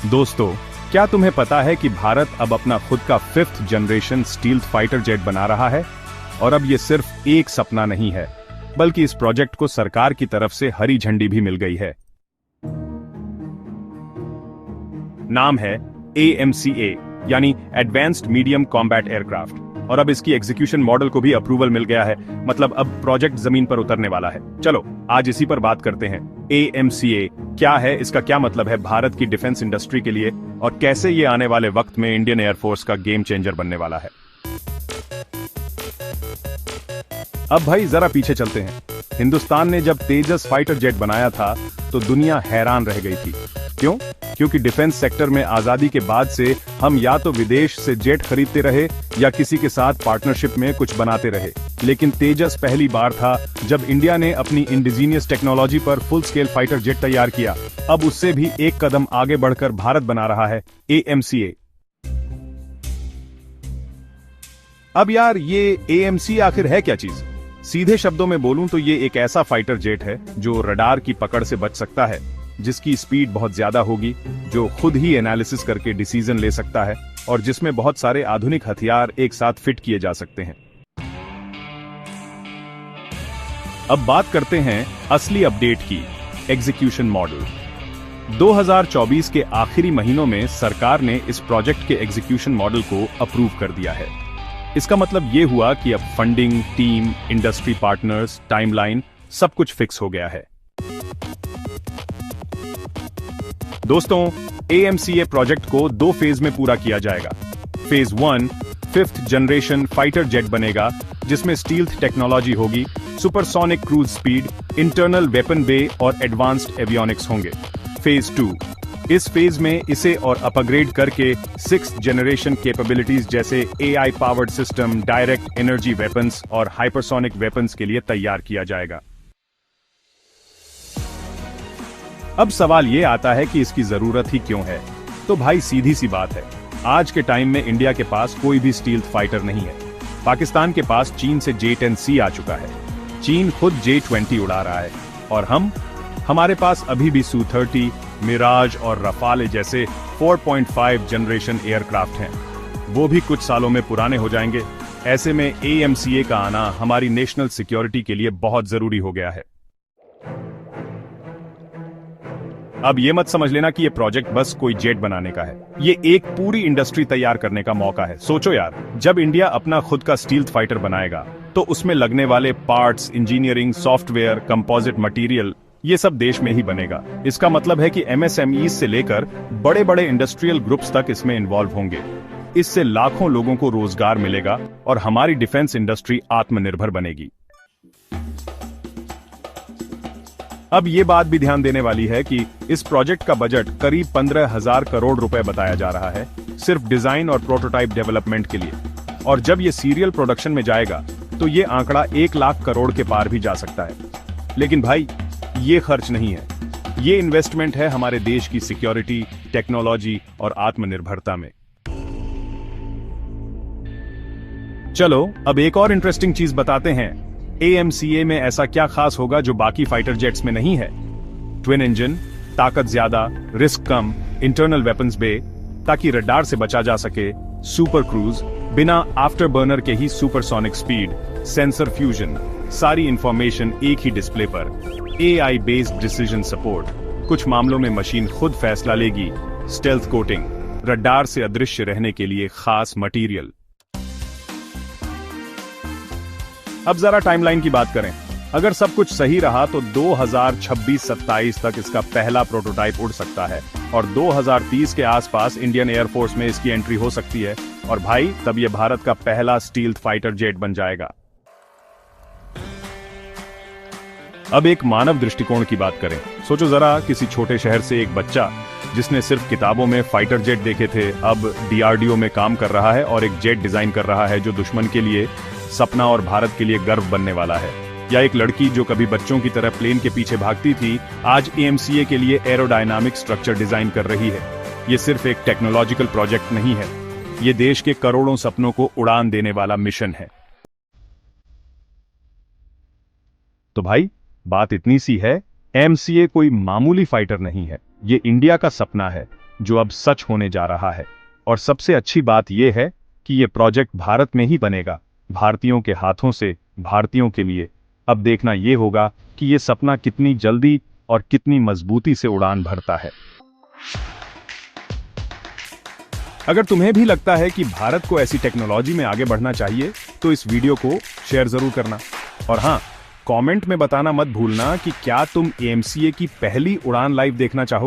दोस्तों, क्या तुम्हें पता है कि भारत अब अपना खुद का 5th generation stealth fighter jet बना रहा है? और अब ये सिर्फ एक सपना नहीं है, बल्कि इस प्रोजेक्ट को सरकार की तरफ से हरी झंडी भी मिल गई है। नाम है AMCA, यानी एडवांस्ड मीडियम कॉम्बैट एयरक्राफ्ट। और अब इसकी एग्जीक्यूशन मॉडल को भी अप्रूवल मिल गया है, मतलब अब प्रोजेक्ट जमीन पर उतरने वाला है। चलो आज इसी पर बात करते हैं। AMCA क्या है, इसका क्या मतलब है भारत की डिफेंस इंडस्ट्री के लिए, और कैसे ये आने वाले वक्त में इंडियन एयरफोर्स का गेम चेंजर बनने वाला है। अब भाई जरा पीछे चलते हैं। हिंदुस्तान ने जब तेजस फाइटर जेट बनाया था तो दुनिया हैरान रह गई थी। क्यों? क्योंकि डिफेंस सेक्टर में आजादी के बाद से हम या तो विदेश से जेट खरीदते रहे या किसी के साथ पार्टनरशिप में कुछ बनाते रहे, लेकिन तेजस पहली बार था जब इंडिया ने अपनी इंडिजीनियस टेक्नोलॉजी पर फुल स्केल फाइटर जेट तैयार किया। अब उससे भी एक कदम आगे बढ़कर भारत बना रहा है AMCA। अब यार ये AMCA आखिर है क्या चीज? सीधे शब्दों में बोलूं तो ये एक ऐसा फाइटर जेट है जो रडार की पकड़ से बच सकता है, जिसकी स्पीड बहुत ज्यादा होगी, जो खुद ही एनालिसिस करके डिसीजन ले सकता है, और जिसमें बहुत सारे आधुनिक हथियार एक साथ फिट किए जा सकते हैं। अब बात करते हैं असली अपडेट की, एग्जीक्यूशन मॉडल। 2024 के आखिरी महीनों में सरकार ने इस प्रोजेक्ट के एग्जीक्यूशन मॉडल को अप्रूव कर दिया है। इसका मतलब ये हुआ कि अब funding, team, industry partners, timeline सब कुछ फिक्स हो गया है। दोस्तों, AMCA प्रोजेक्ट को 2 फेज में पूरा किया जाएगा। Phase 1 5th generation fighter jet बनेगा, जिसमें स्टील्थ टेक्नोलॉजी होगी, supersonic cruise speed, internal weapon bay और एडवांस्ड एवियोनिक्स होंगे। फेज 2 इस फेज में इसे और अपग्रेड करके 6th जनरेशन कैपेबिलिटीज जैसे AI powered system, direct energy weapons और हाइपरसोनिक वेपन्स के लिए तैयार किया जाएगा। अब सवाल ये आता है कि इसकी जरूरत ही क्यों है? तो भाई सीधी सी बात है, आज के टाइम में इंडिया के पास कोई भी स्टील्थ फाइटर नहीं है। पाकिस्तान के पास चीन से J-10C आ चुका है, चीन खुद J-20 उड़ा रहा है, और हमारे पास अभी भी Su-30, मिराज और रफाले जैसे 4.5 जनरेशन एयरक्राफ्ट हैं, वो भी कुछ सालों में पुराने हो जाएंगे। ऐसे में AMCA का आना हमारी नेशनल सिक्योरिटी के लिए बहुत जरूरी हो गया है। अब ये मत समझ लेना कि ये प्रोजेक्ट बस कोई जेट बनाने का है, ये एक पूरी इंडस्ट्री तैयार करने का मौका है। सोचो यार, जब इंडिया अपना खुद का स्टील्थ फाइटर बनाएगा तो उसमें लगने वाले parts, engineering, software, composite material, ये सब देश में ही बनेगा। इसका मतलब है कि MSMEs से लेकर बड़े बड़े इंडस्ट्रियल ग्रुप्स तक इसमें इन्वॉल्व होंगे। इससे लाखों लोगों को रोजगार मिलेगा और हमारी डिफेंस इंडस्ट्री आत्मनिर्भर बनेगी। अब ये बात भी ध्यान देने वाली है कि इस प्रोजेक्ट का बजट करीब 15,000 करोड़ रुपए बताया जा रहा है, सिर्फ डिजाइन और प्रोटोटाइप डेवलपमेंट के लिए। और जब ये सीरियल प्रोडक्शन में जाएगा तो ये आंकड़ा 1 लाख करोड़ के पार भी जा सकता है। लेकिन भाई, ये खर्च नहीं है, ये इन्वेस्टमेंट है हमारे देश की सिक्योरिटी, टेक्नोलॉजी और आत्मनिर्भरता में। चलो अब एक और इंटरेस्टिंग चीज बताते हैं। AMCA में ऐसा क्या खास होगा जो बाकी फाइटर जेट्स में नहीं है? ट्विन इंजन, ताकत ज्यादा, रिस्क कम, इंटरनल वेपन्स बे ताकि रडार से बचा जा सके, सुपर क्रूज, बिना आफ्टर बर्नर के ही सुपरसोनिक स्पीड, सेंसर फ्यूजन, सारी इंफॉर्मेशन एक ही डिस्प्ले पर, AI बेस्ड डिसीजन सपोर्ट, कुछ मामलों में मशीन खुद फैसला लेगी, स्टेल्थ कोटिंग, रडार से अदृश्य रहने के लिए खास मटेरियल। अब जरा टाइमलाइन की बात करें। अगर सब कुछ सही रहा तो 2026-27 तक इसका पहला प्रोटोटाइप उड़ सकता है, और 2030 के आसपास इंडियन एयरफोर्स में इसकी एंट्री हो सकती है, और भाई तब यह भारत का पहला स्टील्थ फाइटर जेट बन जाएगा। अब एक मानव दृष्टिकोण की बात करें। सोचो जरा, किसी छोटे शहर से एक बच्चा जिसने सिर्फ किताबों में फाइटर जेट देखे थे, अब DRDO में काम कर रहा है और एक जेट डिजाइन कर रहा है जो दुश्मन के लिए सपना और भारत के लिए गर्व बनने वाला है। या एक लड़की जो कभी बच्चों की तरह प्लेन के पीछे भागती थी, आज AMCA के लिए एरोडायनामिक स्ट्रक्चर डिजाइन कर रही है। ये सिर्फ एक टेक्नोलॉजिकल प्रोजेक्ट नहीं है, ये देश के करोड़ों सपनों को उड़ान देने वाला मिशन है। तो भाई बात इतनी सी है, MCA कोई मामूली फाइटर नहीं है, ये इंडिया का सपना है, जो अब सच होने जा रहा है। और सबसे अच्छी बात यह है कि यह प्रोजेक्ट भारत में ही बनेगा, भारतीयों के हाथों से, भारतीयों के लिए। अब देखना यह होगा कि यह सपना कितनी जल्दी और कितनी मजबूती से उड़ान भरता है। अगर तुम्हें भी लगता है कि भारत को ऐसी टेक्नोलॉजी में आगे बढ़ना चाहिए, तो इस वीडियो को शेयर जरूर करना। और हाँ, कमेंट में बताना मत भूलना कि क्या तुम AMCA की पहली उड़ान लाइव देखना चाहो।